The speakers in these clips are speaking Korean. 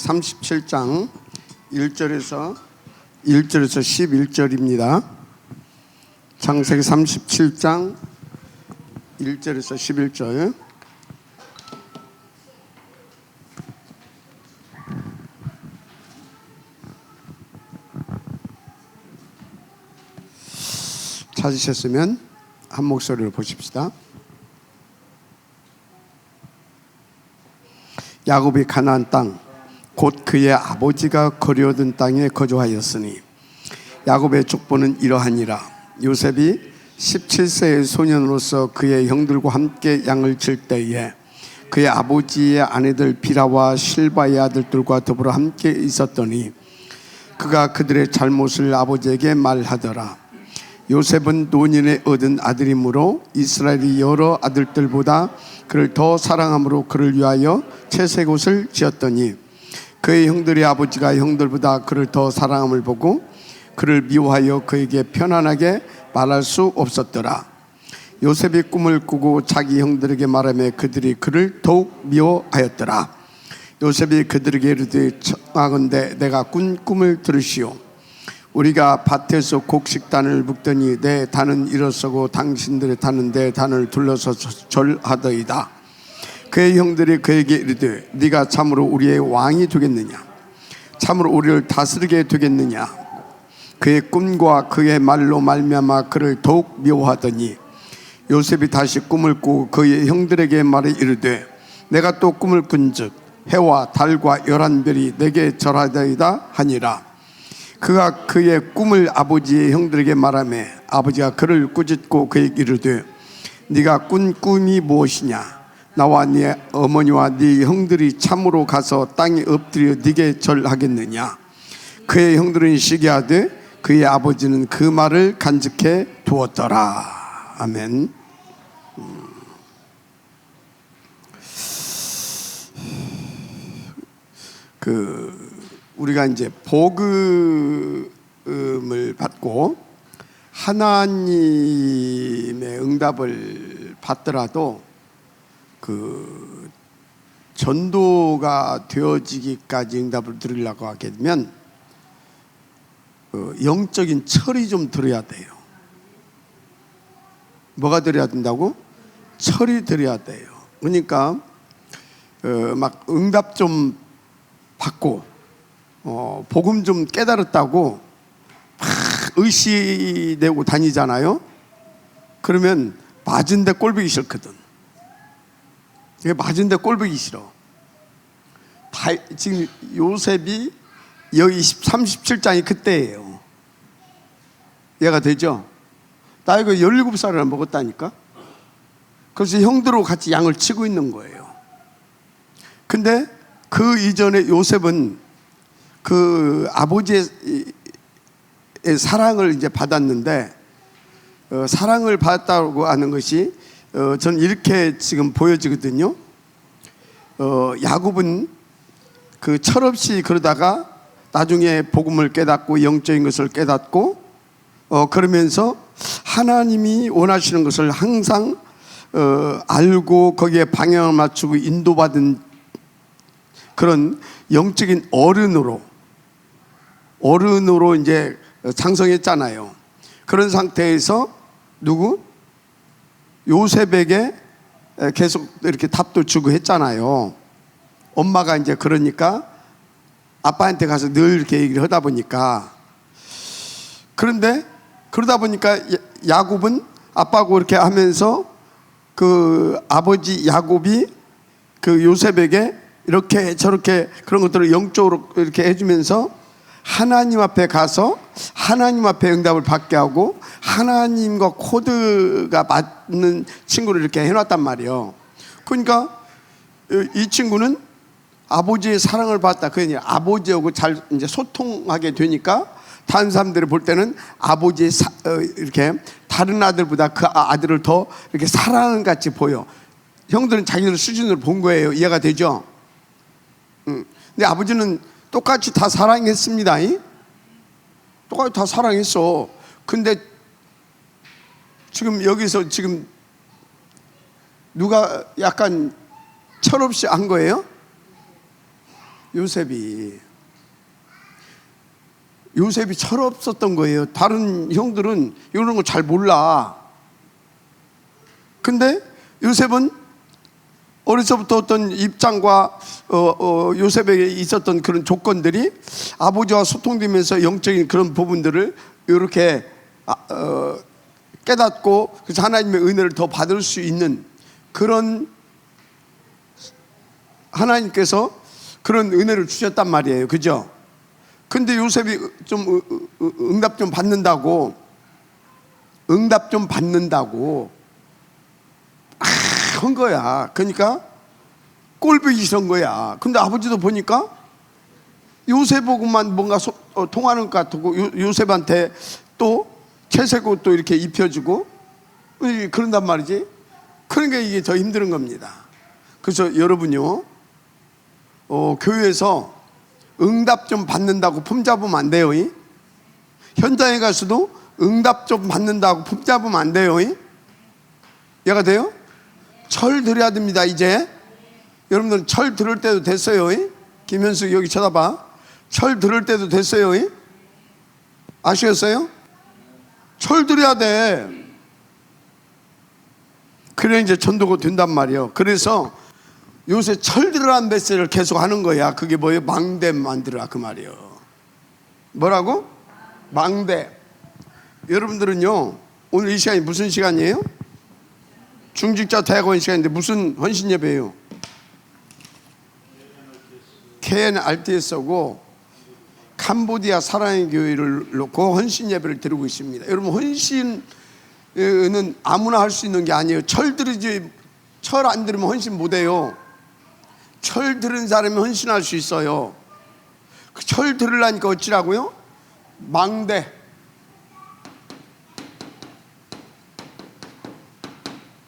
37장 1절에서 11절입니다. 창세기 37장 1절에서 11절. 찾으셨으면 한 목소리로 보십시다. 야곱이 가나안 땅 곧 그의 아버지가 거류하던 땅에 거주하였으니 야곱의 족보는 이러하니라. 요셉이 17세의 소년으로서 그의 형들과 함께 양을 칠 때에 그의 아버지의 아내들 비라와 실바의 아들들과 더불어 함께 있었더니 그가 그들의 잘못을 아버지에게 말하더라. 요셉은 노년에 얻은 아들이므로 이스라엘이 여러 아들들보다 그를 더 사랑함으로 그를 위하여 채색옷을 지었더니 그의 형들의 아버지가 형들보다 그를 더 사랑함을 보고 그를 미워하여 그에게 편안하게 말할 수 없었더라. 요셉이 꿈을 꾸고 자기 형들에게 말하며 그들이 그를 더욱 미워하였더라. 요셉이 그들에게 이르되 청하건대 내가 꾼 꿈을 들으시오. 우리가 밭에서 곡식단을 묶더니 내 단은 일어서고 당신들의 단은 내 단을 둘러서 절하더이다. 그의 형들이 그에게 이르되 네가 참으로 우리의 왕이 되겠느냐? 참으로 우리를 다스리게 되겠느냐? 그의 꿈과 그의 말로 말미암아 그를 더욱 미워하더니 요셉이 다시 꿈을 꾸고 그의 형들에게 말해 이르되 내가 또 꿈을 꾼즉 해와 달과 11별이 내게 절하더이다 하니라. 그가 그의 꿈을 아버지의 형들에게 말하며 아버지가 그를 꾸짖고 그에게 이르되 네가 꾼 꿈이 무엇이냐? 나와 네 어머니와 네 형들이 참으로 가서 땅에 엎드려 네게 절하겠느냐? 그의 형들은 시기하되 그의 아버지는 그 말을 간직해 두었더라. 아멘. 우리가 이제 복음을 받고 하나님의 응답을 받더라도 전도가 되어지기까지 응답을 들으려고 하게 되면 영적인 철이 좀 들어야 돼요. 뭐가 들어야 된다고? 철이 들어야 돼요. 그러니까 막 응답 좀 받고 복음 좀 깨달았다고 막 의시내고 다니잖아요. 그러면 맞은 데 꼴보기 싫거든. 맞은 데 꼴보기 싫어. 지금 요셉이 여기 37장이 그때예요. 이해가 되죠? 나이가 17살을 먹었다니까. 그래서 형들하고 같이 양을 치고 있는 거예요. 근데 그 이전에 요셉은 그 아버지의 사랑을 이제 받았는데 사랑을 받았다고 하는 것이 저는 이렇게 지금 보여지거든요. 야곱은 그 철없이 그러다가 나중에 복음을 깨닫고 영적인 것을 깨닫고 그러면서 하나님이 원하시는 것을 항상 알고 거기에 방향을 맞추고 인도받은 그런 영적인 어른으로 이제 장성했잖아요. 그런 상태에서 요셉에게 계속 이렇게 답도 주고 했잖아요. 엄마가 이제 그러니까 아빠한테 가서 늘 이렇게 얘기를 하다 보니까 그런데 그러다 보니까 야곱은 아빠하고 이렇게 하면서 그 아버지 야곱이 그 요셉에게 이렇게 저렇게 그런 것들을 영적으로 이렇게 해주면서 하나님 앞에 가서 하나님 앞에 응답을 받게 하고 하나님과 코드가 맞는 친구를 이렇게 해놨단 말이에요. 그러니까 이 친구는 아버지의 사랑을 받다. 그러니 아버지하고 잘 이제 소통하게 되니까 다른 사람들이 볼 때는 아버지의 이렇게 다른 아들보다 그 아들을 더 이렇게 사랑하는 같이 보여. 형들은 자기들 수준으로 본 거예요. 이해가 되죠? 근데 아버지는 똑같이 다 사랑했습니다. 똑같이 다 사랑했어. 근데 지금 여기서 지금 누가 약간 철없이 한 거예요? 요셉이 철없었던 거예요. 다른 형들은 이런 거 잘 몰라. 근데 요셉은 어려서부터 어떤 입장과 요셉에게 있었던 그런 조건들이 아버지와 소통되면서 영적인 그런 부분들을 이렇게 깨닫고 그래서 하나님의 은혜를 더 받을 수 있는 그런, 하나님께서 그런 은혜를 주셨단 말이에요. 그죠? 근데 요셉이 좀 응답 좀 받는다고 한 거야. 그러니까 꼴보기 싫은 거야. 근데 아버지도 보니까 요셉하고만 뭔가 통하는 것 같고 요셉한테 또 채색옷 또 이렇게 입혀주고 그런단 말이지. 그러니까 이게 더 힘든 겁니다. 그래서 여러분요, 교회에서 응답 좀 받는다고 품 잡으면 안 돼요. 현장에 가서도 응답 좀 받는다고 품 잡으면 안 돼요. 이해가 돼요? 철 들여야 됩니다. 이제 여러분들 철 들을 때도 됐어요. 김현숙 여기 쳐다봐. 철 들을 때도 됐어요. 아시겠어요? 철 들여야 돼. 그래 이제 전도가 된단 말이에요. 그래서 요새 철 들으라는 메시지를 계속 하는 거야. 그게 뭐예요? 망대 만들어라 그 말이에요. 뭐라고? 망대. 여러분들은요, 오늘 이 시간이 무슨 시간이에요? 중직자 대학원 시간인데 무슨 헌신 예배예요? KNRTS하고 캄보디아 사랑의 교회를 놓고 헌신 예배를 드리고 있습니다. 여러분, 헌신은 아무나 할 수 있는 게 아니에요. 철 안 들으면 헌신 못 해요. 철 들은 사람이 헌신할 수 있어요. 그 철 들으려니까 어찌라고요?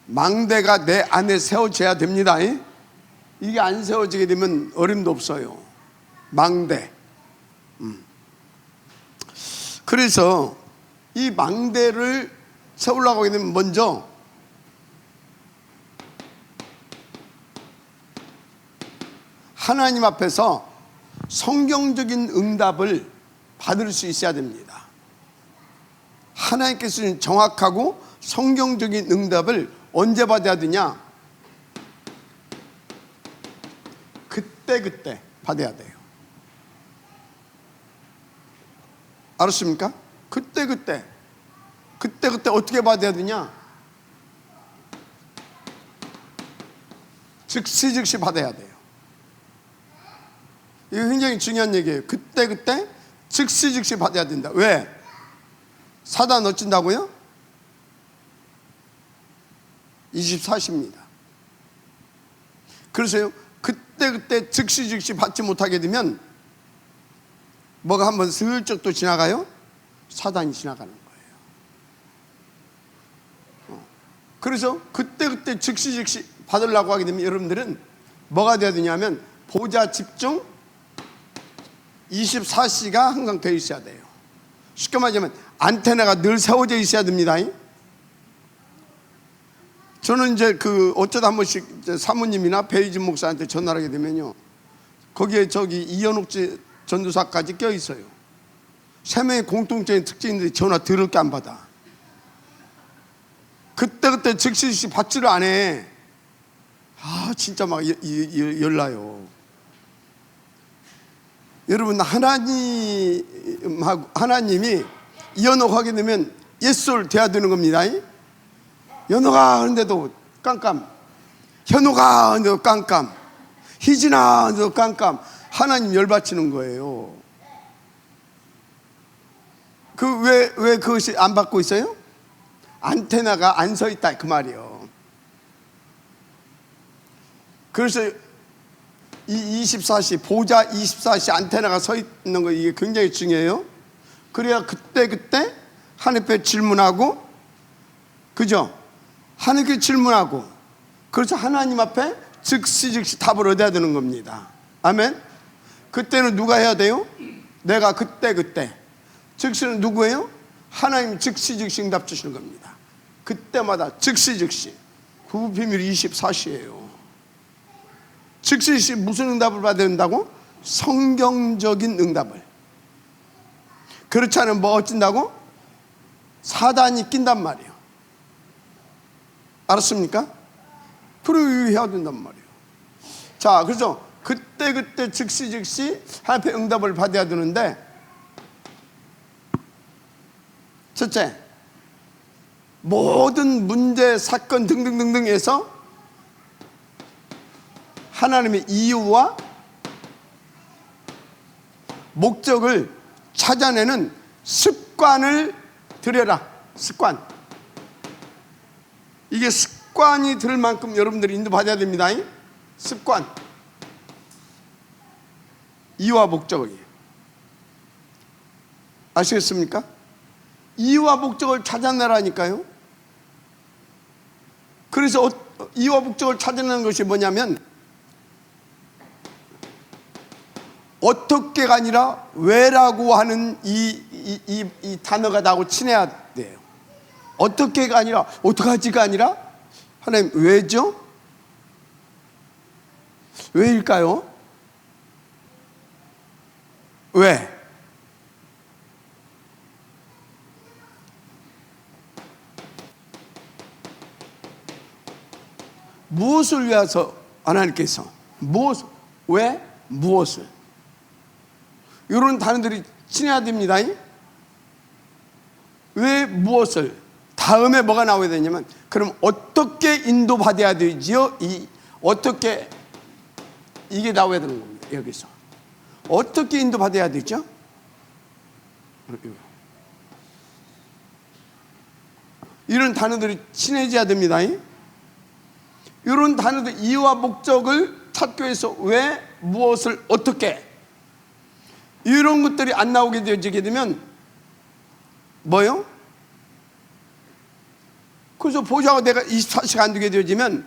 망대가 내 안에 세워져야 됩니다. 이게 안 세워지게 되면 어림도 없어요. 망대. 그래서 이 망대를 세우려고 하게 되면 먼저 하나님 앞에서 성경적인 응답을 받을 수 있어야 됩니다. 하나님께서는 정확하고 성경적인 응답을 언제 받아야 되냐? 그때 받아야 돼요. 알았습니까? 그때 어떻게 받아야 되냐? 즉시 받아야 돼요. 이거 굉장히 중요한 얘기예요. 그때 즉시 받아야 된다. 왜? 사단 어쩐다고요? 24시입니다. 그래서요, 그때 즉시 받지 못하게 되면 뭐가 한번 슬쩍 또 지나가요? 사단이 지나가는 거예요. 그래서 그때 즉시 받으려고 하게 되면 여러분들은 뭐가 돼야 되냐면 보좌 집중 24시가 항상 되어 있어야 돼요. 쉽게 말하자면 안테나가 늘 세워져 있어야 됩니다. 저는 이제 어쩌다 한 번씩 사모님이나 배희진 목사한테 전화를 하게 되면요, 거기에 이현욱 전도사까지 껴 있어요. 세 명의 공통적인 특징인데 전화 더럽게 안 받아. 그때 즉시 받지를 안 해. 진짜 막 열나요. 여러분, 하나님이 연옥하게 되면 예솔 돼야 되는 겁니다. 연옥아 하는데도 깜깜, 현옥아 하는데도 깜깜, 희진아 하는데도 깜깜. 하나님 열받치는 거예요. 왜 그것이 안 받고 있어요? 안테나가 안 서 있다 그 말이에요. 그래서 이 24시 보좌 24시 안테나가 서 있는 거, 이게 굉장히 중요해요. 그래야 그때 하나님께 질문하고, 그죠? 하나님께 질문하고, 그래서 하나님 앞에 즉시 답을 얻어야 되는 겁니다. 아멘. 그때는 누가 해야 돼요? 내가 그때. 즉시는 누구예요? 하나님 즉시 응답 주시는 겁니다. 그때마다 즉시. 그 비밀이 24시예요. 즉시 무슨 응답을 받아야 된다고? 성경적인 응답을. 그렇지 않으면 뭐 어쩐다고? 사단이 낀단 말이에요. 알았습니까? 그래야 된단 말이에요. 자, 그래서 그때 즉시 하나님의 응답을 받아야 되는데, 첫째, 모든 문제, 사건 등등등등에서 하나님의 이유와 목적을 찾아내는 습관을 들여라. 습관. 이게 습관이 들 만큼 여러분들이 인도받아야 됩니다. 습관. 이유와 목적이에요. 아시겠습니까? 이유와 목적을 찾아내라니까요. 그래서 이유와 목적을 찾아내는 것이 뭐냐면, 어떻게가 아니라 왜라고 하는 이 단어가 나하고 친해야 돼요. 어떻게가 아니라 어떡하지가 아니라, 하나님 왜죠? 왜일까요? 왜? 무엇을 위해서 하나님께서 무엇, 왜, 무엇을, 이런 단어들이 친해야 됩니다. 왜, 무엇을, 다음에 뭐가 나와야 되냐면, 그럼 어떻게 인도받아야 되지요? 어떻게, 이게 나와야 되는 겁니다. 여기서 어떻게 인도받아야 되죠? 이런 단어들이 친해져야 됩니다. 이런 단어들, 이유와 목적을 찾기 위해서 왜, 무엇을, 어떻게, 이런 것들이 안 나오게 되면 뭐요? 그래서 보좌가 내가 24시간 안 되게 되어지면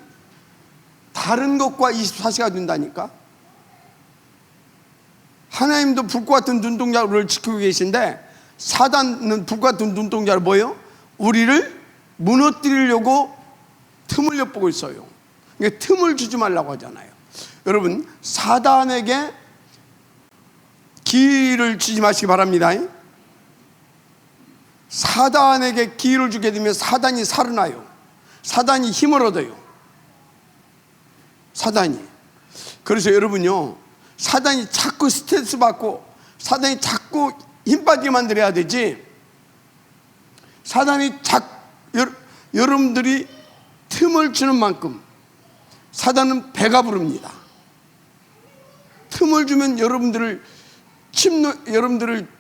다른 것과 24시간 된다니까. 하나님도 불과 같은 눈동자를 지키고 계신데, 사단은 불과 같은 눈동자로 뭐예요? 우리를 무너뜨리려고 틈을 엿보고 있어요. 그러니까 틈을 주지 말라고 하잖아요. 여러분, 사단에게 기회를 주지 마시기 바랍니다. 사단에게 기회를 주게 되면 사단이 살아나요. 사단이 힘을 얻어요. 사단이. 그래서 여러분요, 사단이 자꾸 스트레스 받고 사단이 자꾸 힘 빠지게 만들어야 되지, 사단이 여러분들이 틈을 주는 만큼 사단은 배가 부릅니다. 틈을 주면 여러분들을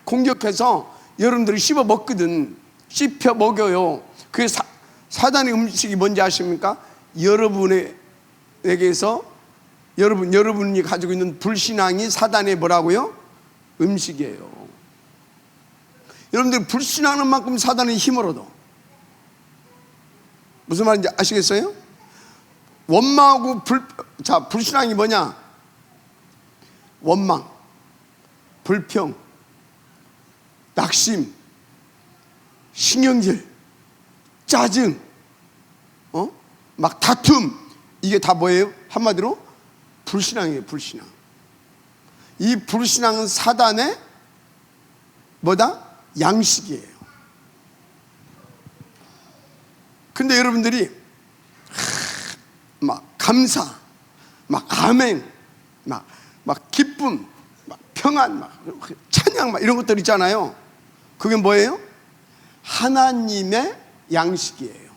공격해서 여러분들을 씹어 먹거든. 씹혀 먹여요. 그게 사단의 음식이 뭔지 아십니까? 여러분에게서 여러분이 가지고 있는 불신앙이 사단의 뭐라고요? 음식이에요. 여러분들이 불신하는 만큼 사단은 힘을 얻어. 무슨 말인지 아시겠어요? 원망하고 불신앙이 뭐냐? 원망, 불평, 낙심, 신경질, 짜증, 막 다툼, 이게 다 뭐예요? 한마디로 불신앙이에요. 불신앙. 이 불신앙은 사단의 뭐다? 양식이에요. 근데 여러분들이 막 감사, 막 아멘, 막 기쁨, 막 평안, 막 찬양, 막 이런 것들 있잖아요. 그게 뭐예요? 하나님의 양식이에요.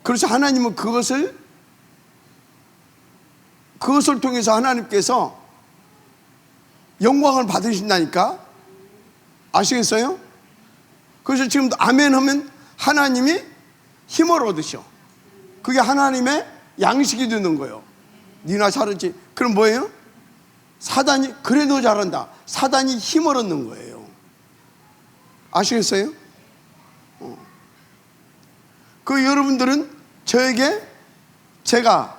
그래서 하나님은 그것을 통해서 하나님께서 영광을 받으신다니까. 아시겠어요? 그래서 지금도 아멘 하면 하나님이 힘을 얻으셔. 그게 하나님의 양식이 되는 거예요. 니나 잘하지. 그럼 뭐예요? 사단이 그래 너 잘한다. 사단이 힘을 얻는 거예요. 아시겠어요? 그 여러분들은 저에게 제가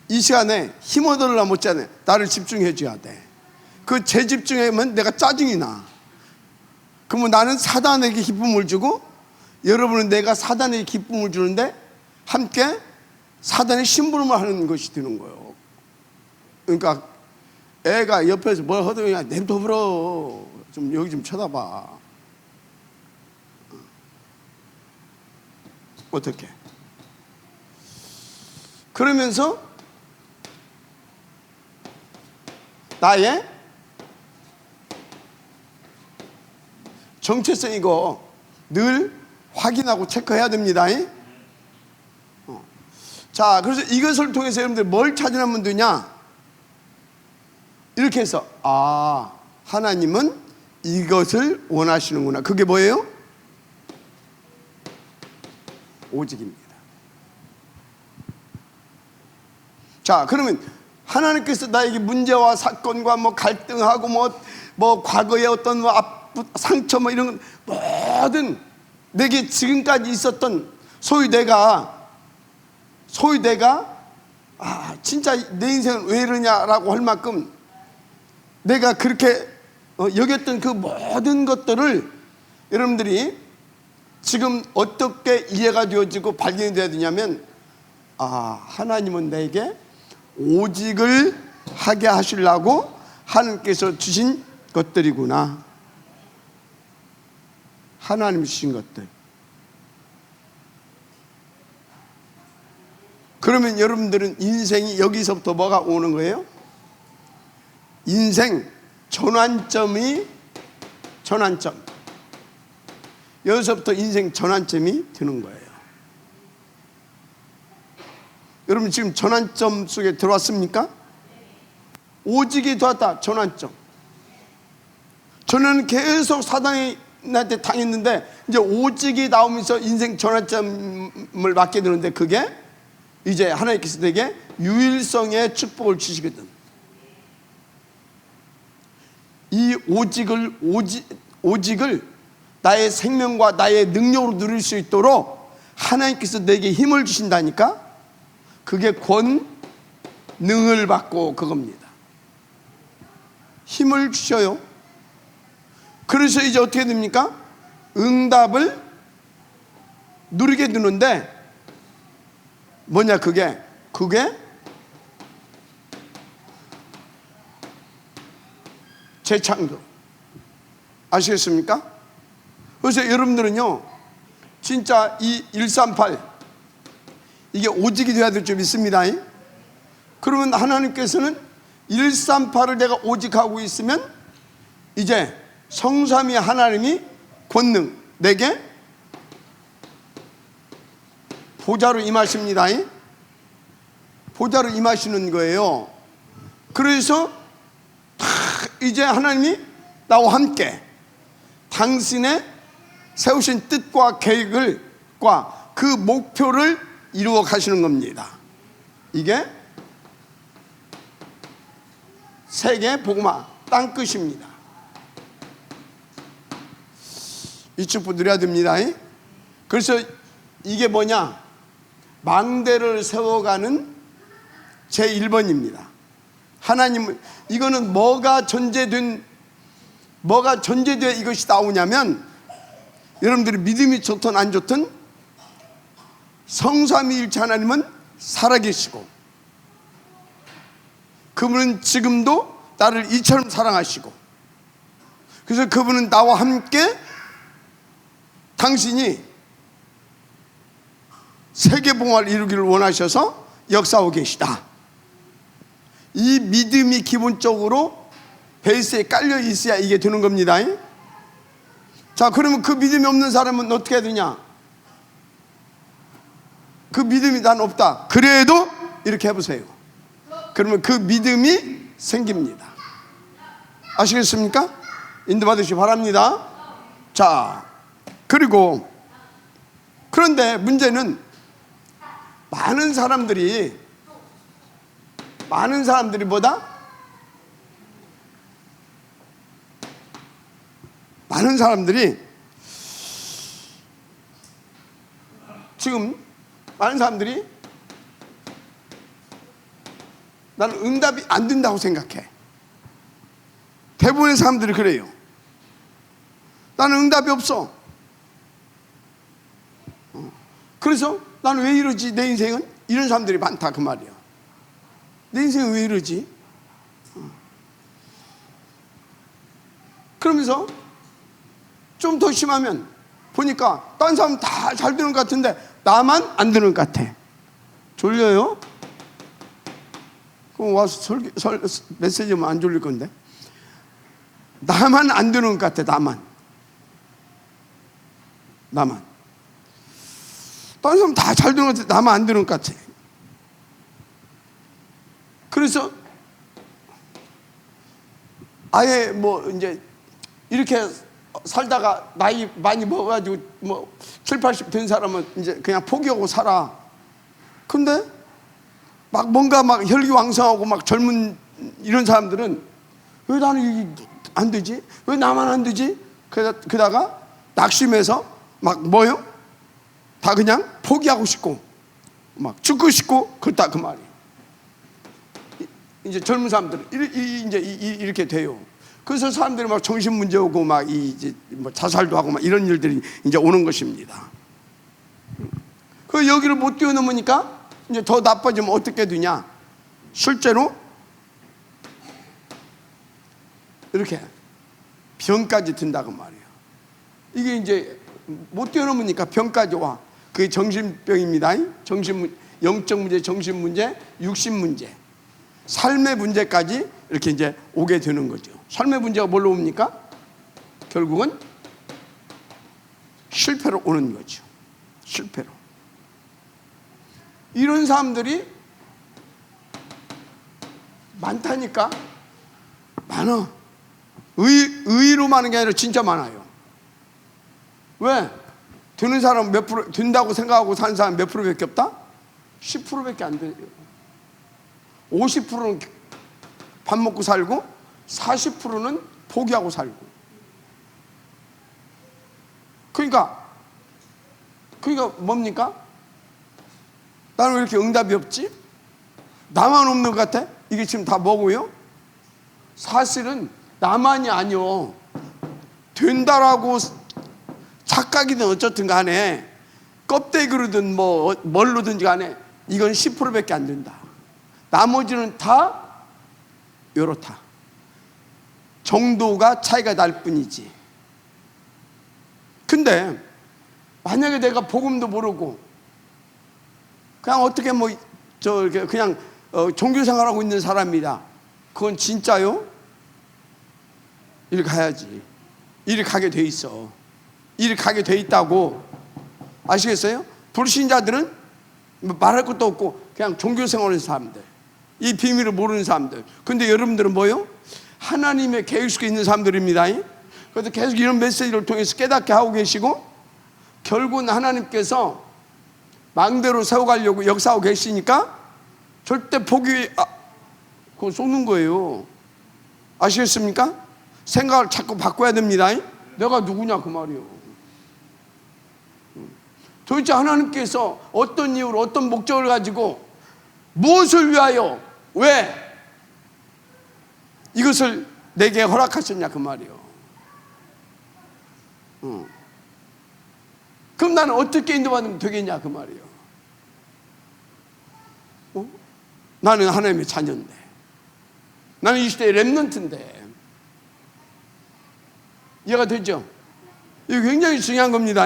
이 시간에 힘 얻으려 못하네. 나를 집중해 줘야 돼. 그 제 집중하면 내가 짜증이 나. 그러면 나는 사단에게 기쁨을 주고 여러분은 내가 사단에게 기쁨을 주는데 함께 사단의 심부름을 하는 것이 되는 거예요. 그러니까 애가 옆에서 뭘 하더니 그냥 냄새 불어. 좀 여기 좀 쳐다봐. 어떻게? 그러면서 나의 정체성 이거 늘 확인하고 체크해야 됩니다. 자, 그래서 이것을 통해서 여러분들 뭘 찾으면 되냐? 이렇게 해서 하나님은 이것을 원하시는구나. 그게 뭐예요? 오직입니다. 자, 그러면 하나님께서 나에게 문제와 사건과 뭐 갈등하고 뭐 과거의 어떤 상처 뭐 이런 모든 내게 지금까지 있었던 소위 내가 진짜 내 인생은 왜 이러냐라고 할 만큼 내가 그렇게 여겼던 그 모든 것들을 여러분들이 지금 어떻게 이해가 되어지고 발견이 되어야 되냐면 하나님은 내게 오직을 하게 하시려고 하나님께서 주신 것들이구나. 하나님 주신 것들. 그러면 여러분들은 인생이 여기서부터 뭐가 오는 거예요? 인생 전환점. 여기서부터 인생 전환점이 드는 거예요. 여러분 지금 전환점 속에 들어왔습니까? 오직이 들어왔다. 전환점. 저는 계속 사단한테 당했는데 이제 오직이 나오면서 인생 전환점을 맞게 되는데 그게 이제 하나님께서 내게 유일성의 축복을 주시거든. 이 오직을 나의 생명과 나의 능력으로 누릴 수 있도록 하나님께서 내게 힘을 주신다니까. 그게 권능을 받고 그겁니다. 힘을 주셔요. 그래서 이제 어떻게 됩니까? 응답을 누리게 되는데 뭐냐 그게 재창조. 아시겠습니까? 그래서 여러분들은요 진짜 이 138 이게 오직이 되어야 될 줄 믿습니다. 그러면 하나님께서는 138을 내가 오직하고 있으면 이제 성삼위 하나님이 권능 내게 보좌로 임하십니다. 보좌로 임하시는 거예요. 그래서 이제 하나님이 나와 함께 당신의 세우신 뜻과 계획과 그 목표를 이루어 가시는 겁니다. 이게 세계 복음화 땅끝입니다. 이 축복 누려야 됩니다. 그래서 이게 뭐냐? 망대를 세워가는 제1번입니다. 하나님은 이거는 뭐가 전제되어 이것이 나오냐면 여러분들이 믿음이 좋든 안 좋든 성삼위일체 하나님은 살아계시고 그분은 지금도 나를 이처럼 사랑하시고 그래서 그분은 나와 함께 당신이 세계봉화를 이루기를 원하셔서 역사하고 계시다. 이 믿음이 기본적으로 베이스에 깔려 있어야 이게 되는 겁니다. 자, 그러면 그 믿음이 없는 사람은 어떻게 해야 되냐? 그 믿음이 난 없다. 그래도 이렇게 해보세요. 그러면 그 믿음이 생깁니다. 아시겠습니까? 인도받으시기 바랍니다. 자, 그리고 그런데 문제는 많은 사람들이 뭐다? 많은 사람들이 나는 응답이 안 된다고 생각해. 대부분의 사람들이 그래요. 나는 응답이 없어. 그래서 나는 왜 이러지? 내 인생은? 이런 사람들이 많다 그 말이야. 내 인생은 왜 이러지? 그러면서 좀 더 심하면 보니까 딴 사람 다 잘 되는 것 같은데 나만 안 되는 것 같아. 졸려요? 그럼 와서 메시지면 안 졸릴 건데. 나만 안 되는 것 같아. 나만 다른 사람 다 잘 되는 것 같아. 나만 안 되는 것 같아. 그래서 아예 뭐 이제 이렇게 살다가 나이 많이 먹어가지고 뭐 7, 80 된 사람은 이제 그냥 포기하고 살아. 근데 막 뭔가 막 혈기왕성하고 막 젊은 이런 사람들은 왜 나는 이게 안 되지? 왜 나만 안 되지? 그러다가 낙심해서 막 뭐요? 다 그냥 포기하고 싶고 막 죽고 싶고 그렇다 그 말이에요. 이제 젊은 사람들은 이제 이렇게 돼요. 그래서 사람들이 막 정신 문제 오고 막 이제 뭐 자살도 하고 막 이런 일들이 이제 오는 것입니다. 그 여기를 못 뛰어넘으니까 이제 더 나빠지면 어떻게 되냐? 실제로 이렇게 병까지 든다고 말이에요. 이게 이제 못 뛰어넘으니까 병까지 와. 그게 정신병입니다. 영적 문제, 정신 문제, 육신 문제, 삶의 문제까지 이렇게 이제 오게 되는 거죠. 삶의 문제가 뭘로 옵니까? 결국은 실패로 오는 거죠. 실패로. 이런 사람들이 많다니까. 많아. 의의로 많은 게 아니라 진짜 많아요. 왜? 되는 사람 몇 프로, 된다고 생각하고 사는 사람 몇 프로밖에 없다? 10%밖에 안 돼요. 50%는 밥 먹고 살고 40%는 포기하고 살고. 그러니까 뭡니까? 나는 왜 이렇게 응답이 없지? 나만 없는 것 같아? 이게 지금 다 뭐고요? 사실은 나만이 아니요. 된다라고 착각이든 어쨌든 간에 껍데기로든 뭐 뭘로든지 간에 이건 10%밖에 안 된다. 나머지는 다 이렇다. 정도가 차이가 날 뿐이지. 근데 만약에 내가 복음도 모르고 그냥 어떻게 뭐 그냥 종교 생활하고 있는 사람이다. 그건 진짜요? 이리 가야지. 이리 가게 돼 있어. 이리 가게 돼 있다고. 아시겠어요? 불신자들은 말할 것도 없고 그냥 종교 생활하는 사람들, 이 비밀을 모르는 사람들. 근데 여러분들은 뭐요? 하나님의 계획 속에 있는 사람들입니다. 그래서 계속 이런 메시지를 통해서 깨닫게 하고 계시고, 결국은 하나님께서 망대로 세워가려고 역사하고 계시니까 절대 그거 속는 거예요. 아시겠습니까? 생각을 자꾸 바꿔야 됩니다. 내가 누구냐 그 말이에요. 도대체 하나님께서 어떤 이유로 어떤 목적을 가지고 무엇을 위하여 왜 이것을 내게 허락하셨냐 그 말이에요. 그럼 나는 어떻게 인도받으면 되겠냐 그 말이에요. 나는 하나님의 자녀인데, 나는 이 시대의 렘넌트인데. 이해가 되죠? 이거 굉장히 중요한 겁니다.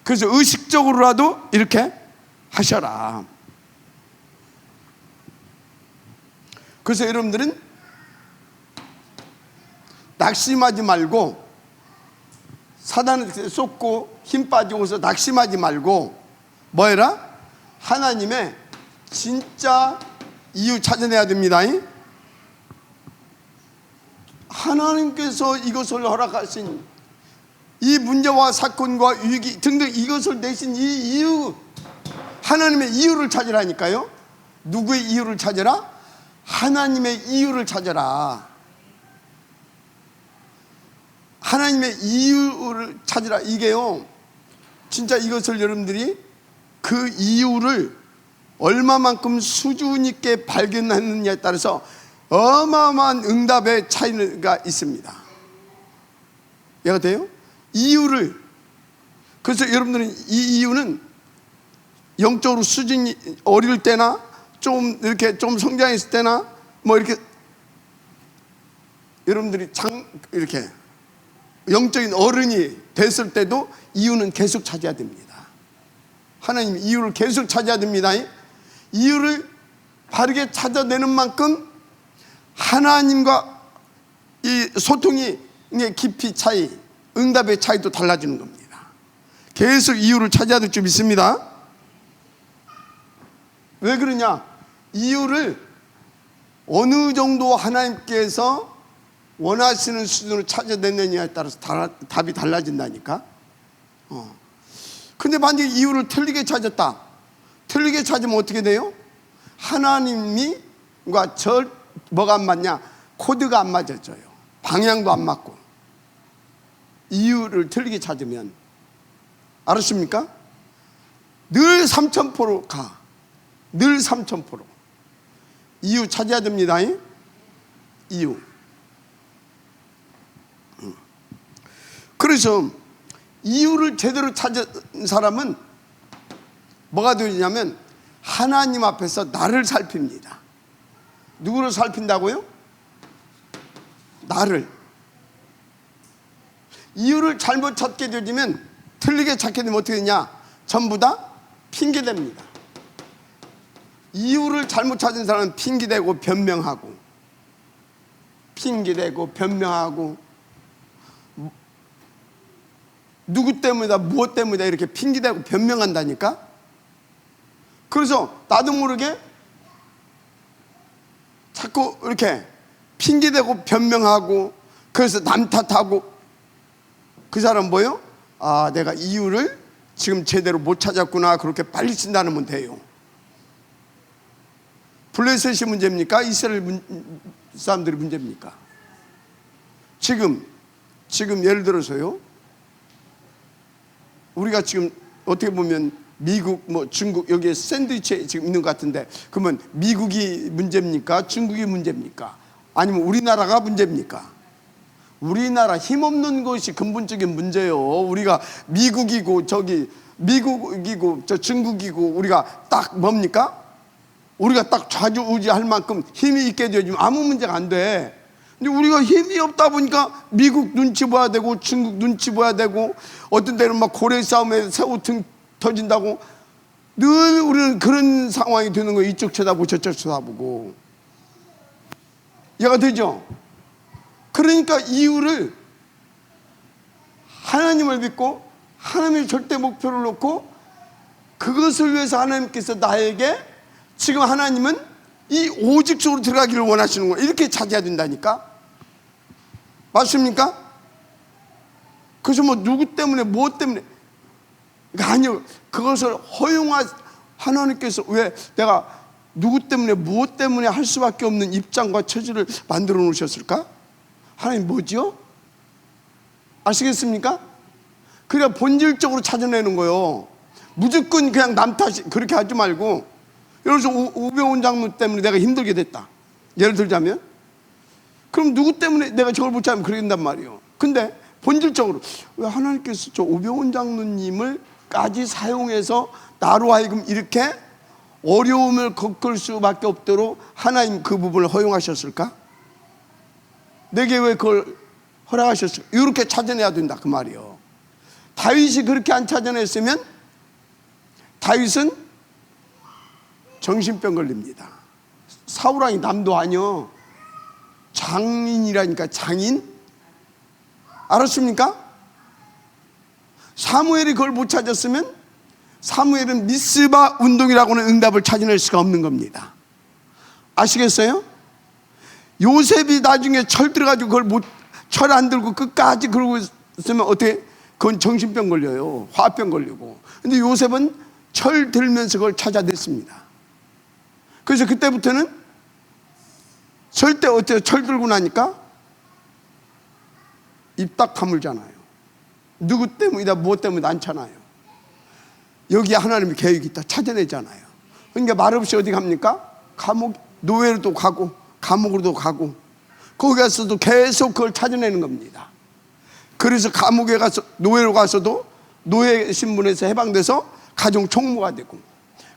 그래서 의식적으로라도 이렇게 하셔라. 그래서 여러분들은 낙심하지 말고, 사단한테 쏟고 힘 빠지고서 낙심하지 말고 뭐 해라? 하나님의 진짜 이유 찾아내야 됩니다. 하나님께서 이것을 허락하신 이 문제와 사건과 위기 등등 이것을 내신 이 이유, 하나님의 이유를 찾으라니까요. 누구의 이유를 찾으라? 하나님의 이유를 찾아라. 하나님의 이유를 찾으라. 이게요, 진짜 이것을 여러분들이 그 이유를 얼마만큼 수준 있게 발견하느냐에 따라서 어마어마한 응답의 차이가 있습니다. 이해가 돼요? 이유를. 그래서 여러분들은 이 이유는 영적으로 수준이 어릴 때나 좀 이렇게 좀 성장했을 때나 뭐 이렇게 여러분들이 이렇게 영적인 어른이 됐을 때도 이유는 계속 찾아야 됩니다. 하나님 이유를 계속 찾아야 됩니다. 이유를 바르게 찾아내는 만큼 하나님과 이 소통이 깊이 차이, 응답의 차이도 달라지는 겁니다. 계속 이유를 찾아야 될 줄 믿습니다. 왜 그러냐? 이유를 어느 정도 하나님께서 원하시는 수준으로 찾아내느냐에 따라서 답이 달라진다니까. 근데 만약에 이유를 틀리게 찾았다. 틀리게 찾으면 어떻게 돼요? 하나님과 뭐가 안 맞냐? 코드가 안 맞아져요. 방향도 안 맞고. 이유를 틀리게 찾으면, 알았습니까? 늘 3000% 가. 늘 3000%. 이유 찾아야 됩니다. 이유. 그래서 이유를 제대로 찾은 사람은 뭐가 되냐면 하나님 앞에서 나를 살핍니다. 누구를 살핀다고요? 나를. 이유를 잘못 찾게 되면, 틀리게 찾게 되면 어떻게 되냐? 전부 다 핑계됩니다. 이유를 잘못 찾은 사람은 핑계대고 변명하고, 핑계대고 변명하고, 누구 때문이다, 무엇 때문이다 이렇게 핑계대고 변명한다니까. 그래서 나도 모르게 자꾸 이렇게 핑계대고 변명하고, 그래서 남 탓하고. 그 사람 뭐예요? 아, 내가 이유를 지금 제대로 못 찾았구나. 그렇게 빨리 진단하면 돼요. 블레셋이 문제입니까? 이스라엘 사람들이 문제입니까? 지금 예를 들어서요, 우리가 지금 어떻게 보면 미국, 중국, 여기에 샌드위치에 지금 있는 것 같은데, 그러면 미국이 문제입니까? 중국이 문제입니까? 아니면 우리나라가 문제입니까? 우리나라 힘없는 것이 근본적인 문제예요. 우리가 미국이고 저 중국이고, 우리가 딱 뭡니까? 우리가 딱 좌지우지할 만큼 힘이 있게 되어지면 아무 문제가 안 돼. 근데 우리가 힘이 없다 보니까 미국 눈치 봐야 되고, 중국 눈치 봐야 되고, 어떤 때는 막 고래 싸움에 새우 등 터진다고, 늘 우리는 그런 상황이 되는 거예요. 이쪽 쳐다보고 저쪽 쳐다보고. 이해가 되죠? 그러니까 이유를 하나님을 믿고 하나님의 절대 목표를 놓고, 그것을 위해서 하나님께서 나에게, 지금 하나님은 이 오직 속으로 들어가기를 원하시는 거예요. 이렇게 찾아야 된다니까. 맞습니까? 그래서 누구 때문에 무엇 때문에, 그러니까 아니요, 그것을 하나님께서 왜 내가 누구 때문에 무엇 때문에 할 수밖에 없는 입장과 처지를 만들어 놓으셨을까? 하나님 뭐지요? 아시겠습니까? 그러니까 본질적으로 찾아내는 거예요. 무조건 그냥 남 탓이, 그렇게 하지 말고. 예를 들어서 우병훈 장로 때문에 내가 힘들게 됐다, 예를 들자면, 그럼 누구 때문에 내가 저걸 못 찾으면 그러겠단 말이에요. 근데 본질적으로 왜 하나님께서 저 우병훈 장로님을까지 사용해서 나로 하여금 이렇게 어려움을 겪을 수밖에 없도록 하나님 그 부분을 허용하셨을까? 내게 왜 그걸 허락하셨을까? 이렇게 찾아내야 된다 그 말이에요. 다윗이 그렇게 안 찾아냈으면 다윗은 정신병 걸립니다. 사울왕이 남도 아니요, 장인이라니까. 장인? 알았습니까? 사무엘이 그걸 못 찾았으면 사무엘은 미스바 운동이라고는 응답을 찾아낼 수가 없는 겁니다. 아시겠어요? 요셉이 나중에 철 들어가지고 철 안 들고 끝까지 그러고 있으면 어떻게, 그건 정신병 걸려요. 화병 걸리고. 근데 요셉은 철 들면서 그걸 찾아냈습니다. 그래서 그때부터는 절대 어때요? 철 들고 나니까 입 딱 다물잖아요. 누구 때문이다 무엇 때문이다 않잖아요. 여기에 하나님의 계획이 있다 찾아내잖아요. 그러니까 말없이 어디 갑니까? 노예로도 가고 감옥으로도 가고, 거기 가서도 계속 그걸 찾아내는 겁니다. 그래서 감옥에 가서, 노예로 가서도 노예 신분에서 해방돼서 가정 총무가 되고,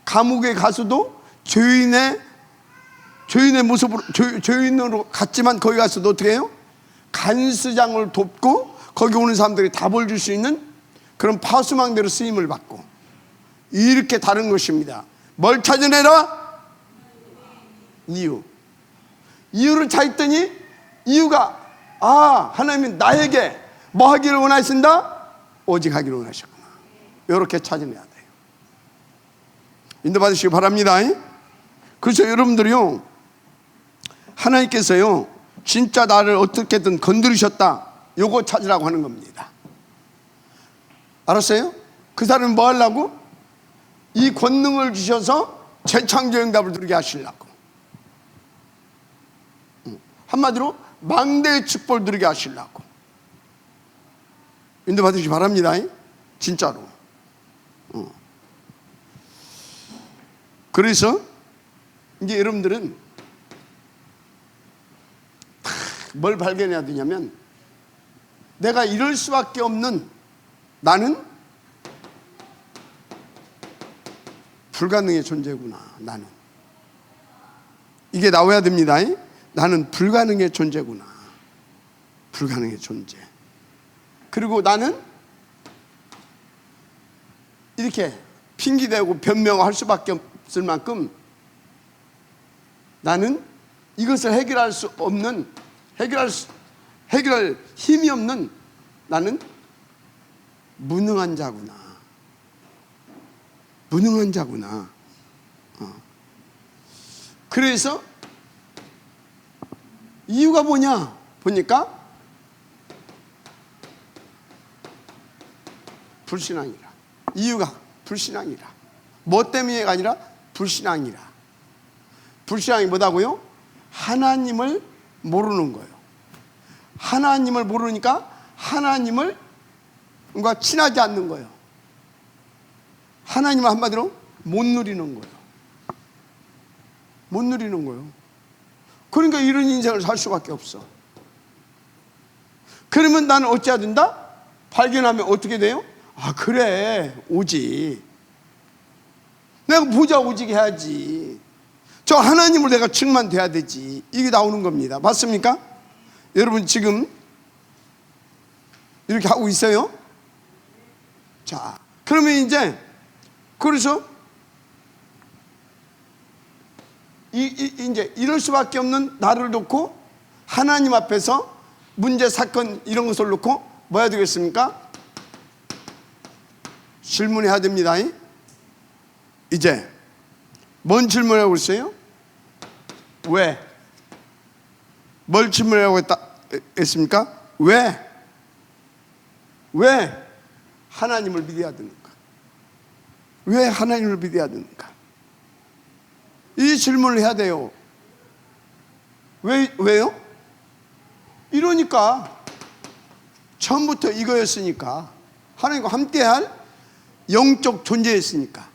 감옥에 가서도 죄인의 모습으로, 죄인으로 갔지만 거기 가서도 어떻게 해요? 간수장을 돕고 거기 오는 사람들이 답을 줄 수 있는 그런 파수망대로 쓰임을 받고 이렇게 다른 것입니다. 뭘 찾아내라? 이유를 찾았더니 이유가 하나님이 나에게 뭐 하기를 원하신다? 오직 하기를 원하셨구나. 이렇게 찾아내야 돼요. 인도받으시기 바랍니다. 그래서 여러분들이요, 하나님께서요 진짜 나를 어떻게든 건드리셨다, 요거 찾으라고 하는 겁니다. 알았어요? 그 사람은 뭐 하려고? 이 권능을 주셔서 재창조 응답을 누리게 하시려고. 한마디로 망대의 축복을 누리게 하시려고. 인도받으시기 바랍니다. 진짜로. 그래서 이제 여러분들은 뭘 발견해야 되냐면, 내가 이럴 수밖에 없는, 나는 불가능의 존재구나. 나는 이게 나와야 됩니다. 나는 불가능의 존재구나. 불가능의 존재. 그리고 나는 이렇게 핑계대고 변명할 수밖에 없을 만큼 나는 이것을 해결할 수 없는, 해결할 힘이 없는, 나는 무능한 자구나. 무능한 자구나. 그래서 이유가 뭐냐 보니까 불신앙이라. 이유가 불신앙이라. 뭐 때문에가 아니라 불신앙이라. 불신앙이 뭐다고요? 하나님을 모르는 거예요. 하나님을 모르니까 하나님을 뭔가 친하지 않는 거예요. 하나님을 한마디로 못 누리는 거예요. 못 누리는 거예요. 그러니까 이런 인생을 살 수밖에 없어. 그러면 나는 어찌해야 된다? 발견하면 어떻게 돼요? 그래, 오직 내가 보자 오직 해야지. 저 하나님을 내가 충만돼야 되지. 이게 나오는 겁니다. 맞습니까? 여러분 지금 이렇게 하고 있어요? 자, 그러면 이제 그래서 이제 이럴 수밖에 없는 나를 놓고 하나님 앞에서 문제, 사건 이런 것을 놓고 뭐 해야 되겠습니까? 질문해야 됩니다. 이제 뭔 질문하고 있어요? 왜? 뭘 질문하고 했습니까? 왜 하나님을 믿어야 되는가? 왜 하나님을 믿어야 되는가? 이 질문을 해야 돼요. 왜요? 이러니까 처음부터 이거였으니까, 하나님과 함께할 영적 존재였으니까,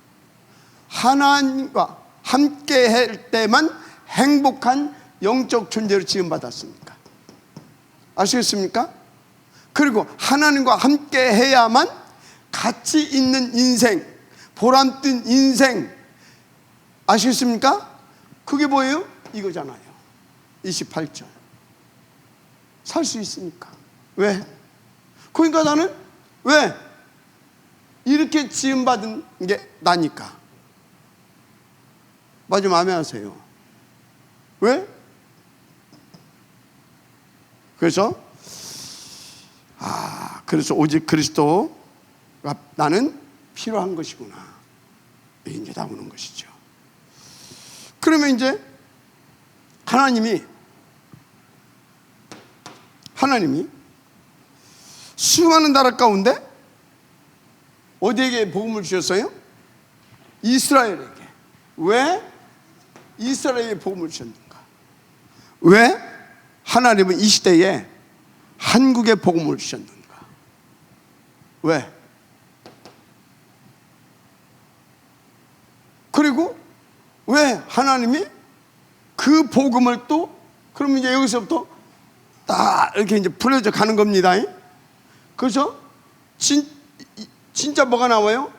하나님과 함께할 때만 행복한 영적 존재로 지음받았으니까. 아시겠습니까? 그리고 하나님과 함께해야만 가치 있는 인생, 보람된 인생. 아시겠습니까? 그게 뭐예요? 이거잖아요. 28절. 살 수 있으니까. 왜? 그러니까 나는 왜? 이렇게 지음받은 게 나니까. 마지막 아멘 하세요. 왜? 그래서 오직 그리스도가 나는 필요한 것이구나. 이제 나오는 것이죠. 그러면 이제 하나님이 수많은 나라 가운데 어디에게 복음을 주셨어요? 이스라엘에게. 왜 이스라엘에게 복음을 주셨는가? 왜 하나님은 이 시대에 한국에 복음을 주셨는가? 왜? 그리고 왜 하나님이 그 복음을 또, 그러면 이제 여기서부터 딱 이렇게 이제 풀어져 가는 겁니다. 그래서 진짜 뭐가 나와요?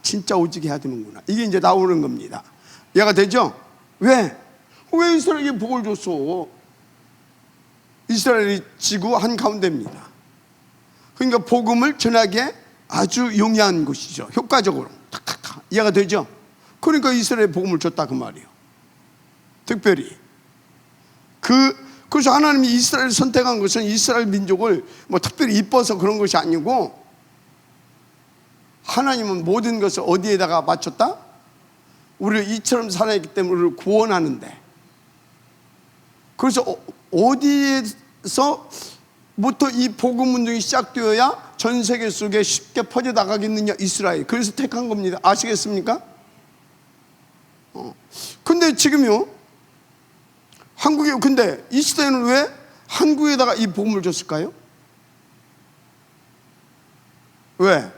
진짜 오직 해야 되는구나. 이게 이제 나오는 겁니다. 이해가 되죠? 왜 이스라엘에게 복을 줬어? 이스라엘이 지구 한가운데입니다. 그러니까 복음을 전하기에 아주 용이한 곳이죠. 효과적으로 탁탁탁 이해가 되죠? 그러니까 이스라엘에 복음을 줬다 그 말이에요. 특별히 그래서 하나님이 이스라엘을 선택한 것은 이스라엘 민족을 뭐 특별히 이뻐서 그런 것이 아니고, 하나님은 모든 것을 어디에다가 맞췄다? 우리를 이처럼 살아있기 때문에 우리를 구원하는데, 그래서 어디에서부터 이 복음 운동이 시작되어야 전 세계 속에 쉽게 퍼져나가겠느냐? 이스라엘. 그래서 택한 겁니다. 아시겠습니까? 근데 지금요, 근데 이 시대는 왜 한국에다가 이 복음을 줬을까요? 왜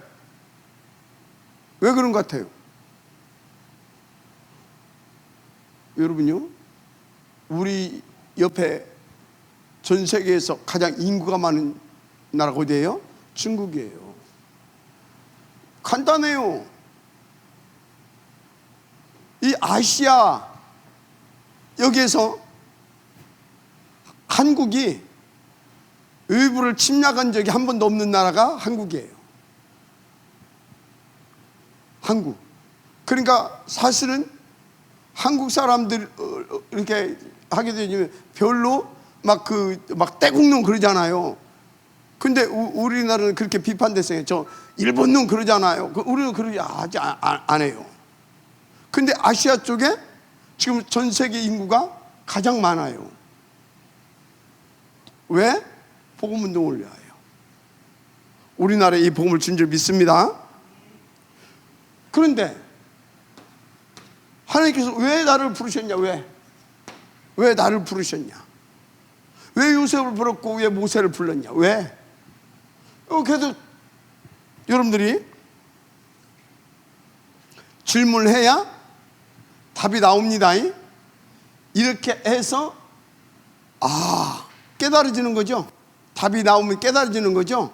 그런 것 같아요? 여러분요, 우리 옆에 전 세계에서 가장 인구가 많은 나라가 어디예요? 중국이에요. 간단해요. 이 아시아 여기에서 한국이 외부를 침략한 적이 한 번도 없는 나라가 한국이에요. 한국. 그러니까 사실은 한국 사람들 이렇게 하게 되면 별로 막 떼국놈 그러잖아요. 근데 우리나라는 그렇게 비판됐어요. 저 일본놈 그러잖아요. 우리는 그러지 아직 안 해요. 근데 아시아 쪽에 지금 전 세계 인구가 가장 많아요. 왜? 복음 운동을 위하여. 우리나라에 이 복음을 준 줄 믿습니다. 그런데 하나님께서 왜 나를 부르셨냐? 왜 나를 부르셨냐? 왜 요셉을 불렀고 왜 모세를 불렀냐? 왜? 그래도 여러분들이 질문을 해야 답이 나옵니다. 이렇게 해서 깨달아지는 거죠. 답이 나오면 깨달아지는 거죠.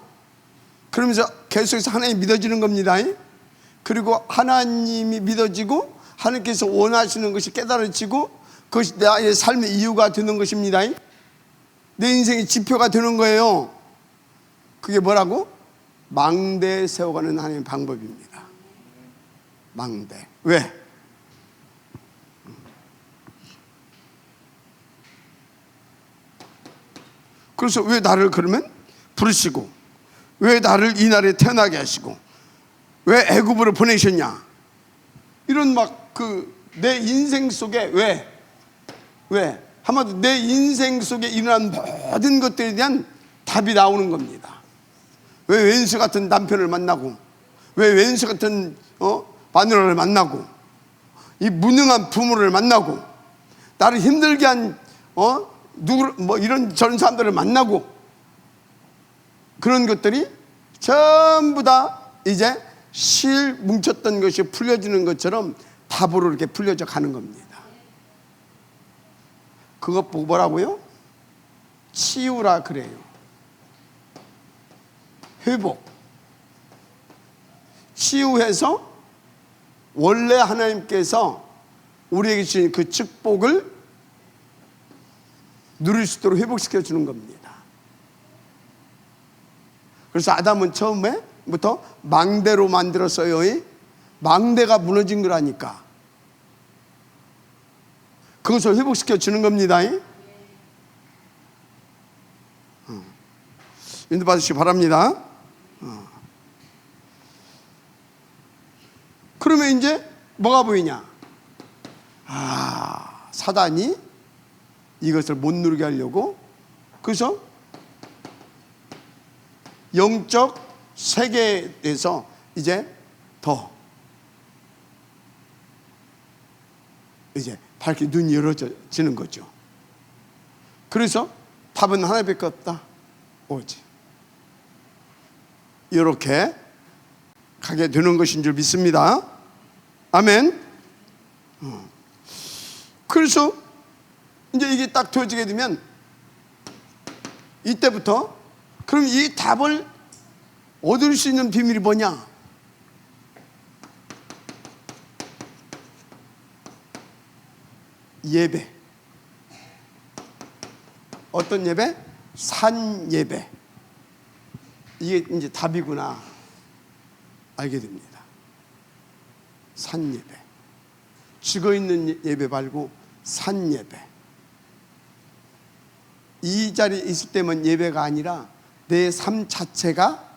그러면서 계속해서 하나님이 믿어지는 겁니다. 그리고 하나님이 믿어지고 하나님께서 원하시는 것이 깨달아지고 그것이 나의 삶의 이유가 되는 것입니다. 내 인생의 지표가 되는 거예요. 그게 뭐라고? 망대 세워가는 하나님의 방법입니다. 망대. 왜? 그래서 왜 나를 그러면 부르시고, 왜 나를 이 나라에 태어나게 하시고, 왜 애굽으로 보내셨냐? 이런 내 인생 속에 왜? 한마디로 내 인생 속에 일어난 모든 것들에 대한 답이 나오는 겁니다. 왜 왼수 같은 남편을 만나고, 왜 왼수 같은 마누라를 만나고, 이 무능한 부모를 만나고, 나를 힘들게 한 이런 저런 사람들을 만나고, 그런 것들이 전부 다 이제 실 뭉쳤던 것이 풀려지는 것처럼 답으로 이렇게 풀려져 가는 겁니다. 그것 보고 뭐라고요? 치유라 그래요. 회복. 치유해서 원래 하나님께서 우리에게 주신 그 축복을 누릴 수 있도록 회복시켜 주는 겁니다. 그래서 아담은 처음에부터 망대로 만들었어요. 망대가 무너진 거라니까. 그것을 회복시켜 주는 겁니다. 인도 받으시기 바랍니다. 그러면 이제 뭐가 보이냐? 사단이 이것을 못 누르게 하려고, 그래서 영적 세계에서 이제 더 밝게 눈이 열어지는 거죠. 그래서 답은 하나밖에 없다. 오지. 이렇게 가게 되는 것인 줄 믿습니다. 아멘. 그래서 이제 이게 딱 되어지게 되면 이때부터 그럼 이 답을 얻을 수 있는 비밀이 뭐냐? 예배. 어떤 예배? 산 예배, 이게 이제 답이구나 알게 됩니다. 산 예배, 죽어 있는 예배 말고 산 예배. 이 자리에 있을 때만 예배가 아니라 내 삶 자체가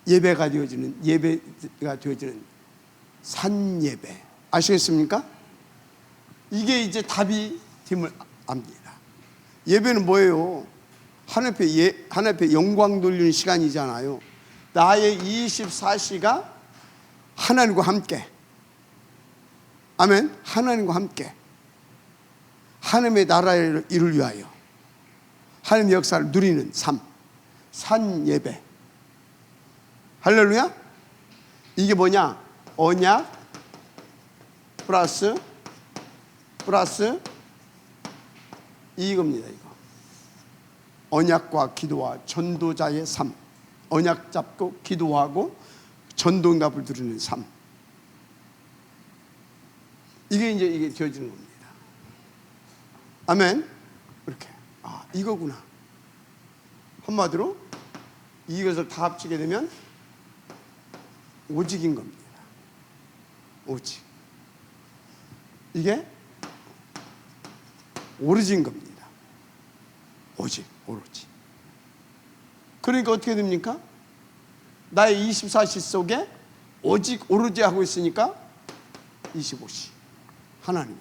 예배가 되어지는 산 예배. 아시겠습니까? 이게 이제 답이 됨을 압니다. 예배는 뭐예요? 하나님 앞에 영광 돌리는 시간이잖아요. 나의 24시가 하나님과 함께, 아멘, 하나님과 함께 하나님의 나라의 일을 위하여 하나님의 역사를 누리는 삶, 산 예배. 할렐루야. 이게 뭐냐? 언약 플러스 이겁니다. 이거 언약과 기도와 전도자의 삶. 언약 잡고 기도하고 전도응답을 누리는 삶. 이게 되어지는 겁니다. 아멘. 이렇게, 이거구나. 한마디로 이것을 다 합치게 되면 오직인 겁니다. 오직. 이게 오로지인 겁니다. 오직, 오로지. 그러니까 어떻게 됩니까? 나의 24시 속에 오직 오로지 하고 있으니까 25시 하나님.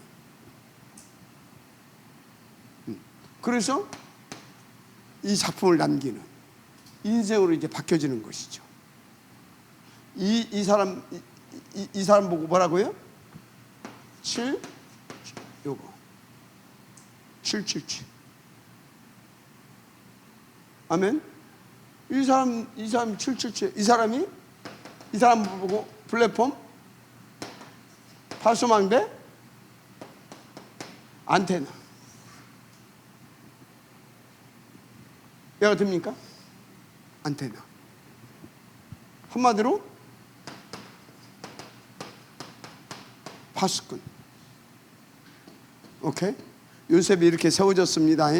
그래서 이 작품을 남기는 인생으로 이제 바뀌어지는 것이죠. 이 사람 보고 뭐라고요? 777. 아멘. 이 사람 777. 이 사람 보고 플랫폼, 파수망대, 안테나. 얘가 됩니까? 안테나. 한마디로 파수꾼. 오케이? 요셉이 이렇게 세워졌습니다.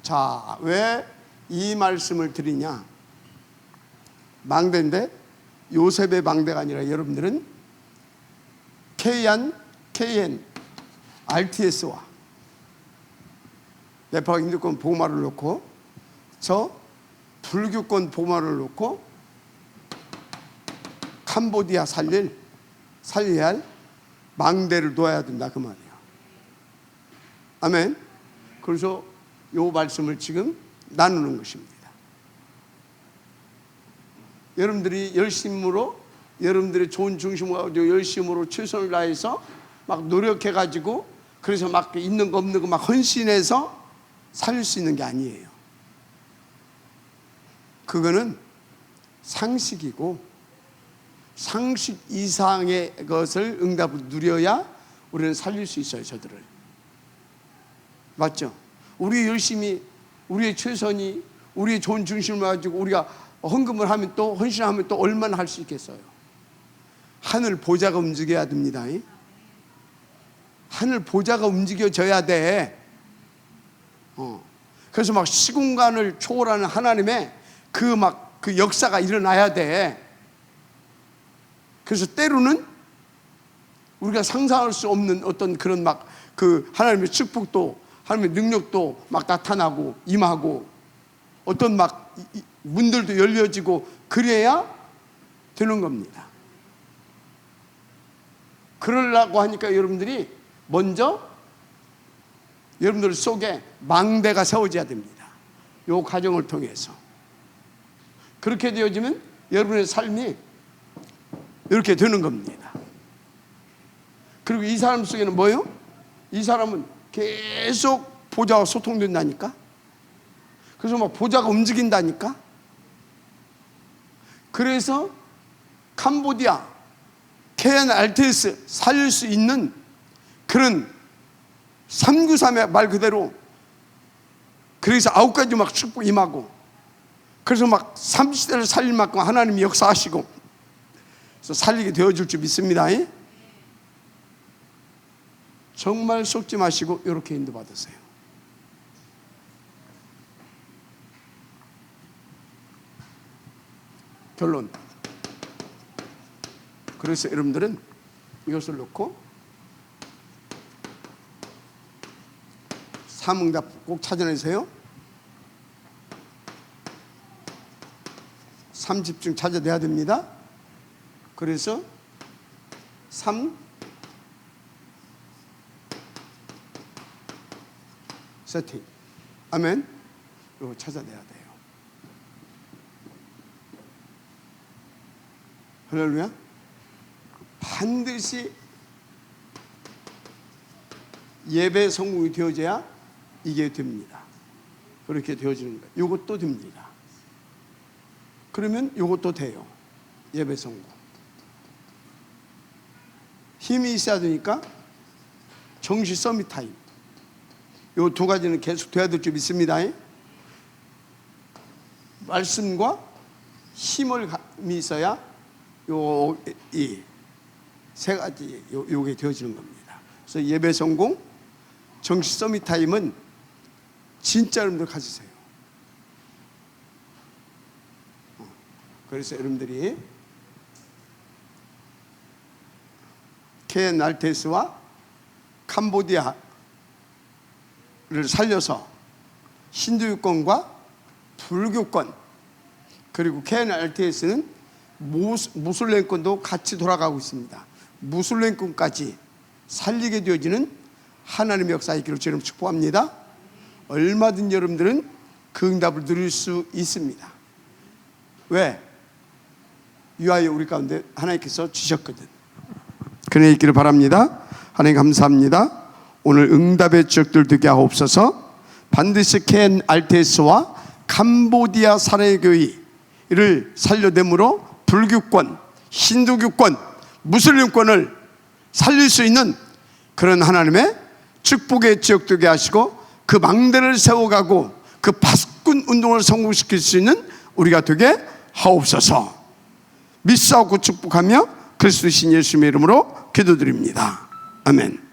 자, 왜 이 말씀을 드리냐? 망대인데 요셉의 망대가 아니라 여러분들은 KN, RTS와 네팔 인도권 보마를 놓고 저 불교권 보마를 놓고 캄보디아 살려야 할 망대를 놓아야 된다 그 말이에요. 아멘. 그래서 이 말씀을 지금 나누는 것입니다. 여러분들이 열심으로, 여러분들의 좋은 중심으로 열심으로 최선을 다해서 막 노력해가지고 그래서 막 있는 거 없는 거 막 헌신해서 살릴 수 있는 게 아니에요. 그거는 상식이고 상식 이상의 것을 응답을 누려야 우리는 살릴 수 있어요. 저들을. 맞죠? 우리 열심히, 우리의 최선이, 우리의 좋은 중심을 가지고 우리가 헌금을 하면 또 헌신하면 또 얼마나 할 수 있겠어요? 하늘 보좌가 움직여야 됩니다. 하늘 보좌가 움직여져야 돼. 그래서 막 시공간을 초월하는 하나님의 그 역사가 일어나야 돼. 그래서 때로는 우리가 상상할 수 없는 어떤 그런 하나님의 축복도, 하나님의 능력도 막 나타나고 임하고 어떤 문들도 열려지고 그래야 되는 겁니다. 그러려고 하니까 여러분들이 먼저 여러분들 속에 망대가 세워져야 됩니다. 이 과정을 통해서. 그렇게 되어지면 여러분의 삶이 이렇게 되는 겁니다. 그리고 이 사람 속에는 뭐예요? 이 사람은 계속 보좌와 소통된다니까. 그래서 막 보좌가 움직인다니까. 그래서 캄보디아, KNRTS 살릴 수 있는 그런 393의 말 그대로 그래서 9가지 막 축복 임하고 그래서 막 30대를 살릴 만큼 하나님이 역사하시고 그래서 살리게 되어줄 줄 믿습니다. 정말 속지 마시고 이렇게 인도받으세요. 결론. 그래서 여러분들은 이것을 놓고 삼응답 꼭 찾아내세요. 3집중 찾아내야 됩니다. 그래서 3 세팅. 아멘. 이거 찾아내야 돼요. 할렐루야. 반드시 예배 성공이 되어져야 이게 됩니다. 그렇게 되어지는 거예요. 이것도 됩니다. 그러면 이것도 돼요. 예배 성공. 힘이 있어야 되니까 정시 서밋 타임. 이 두 가지는 계속 돼야 될 줄 믿습니다. 말씀과 힘이 있어야 이 세 가지 요게 되어지는 겁니다. 그래서 예배 성공, 정시 서밋 타임은 진짜 여러분들 가지세요. 그래서 여러분들이 KNRTS와 캄보디아를 살려서 힌두교권과 불교권, 그리고 KNRTS는 무슬림권도 같이 돌아가고 있습니다. 무슬림권까지 살리게 되어지는 하나님의 역사의 길을 지금 축복합니다. 얼마든지 여러분들은 그 응답을 누릴 수 있습니다. 왜? 위하여 우리 가운데 하나님께서 주셨거든. 그래 있기를 바랍니다. 하나님 감사합니다. 오늘 응답의 지역들 되게 하옵소서. 반드시 KNRTS와 캄보디아 사랑의교회를 살려내므로 불교권, 힌두교권, 무슬림권을 살릴 수 있는 그런 하나님의 축복의 지역 되게 하시고, 그 망대를 세워가고 그 파수꾼 운동을 성공시킬 수 있는 우리가 되게 하옵소서. 믿사옵고 축복하며 그리스도 신 예수님의 이름으로 기도드립니다. 아멘.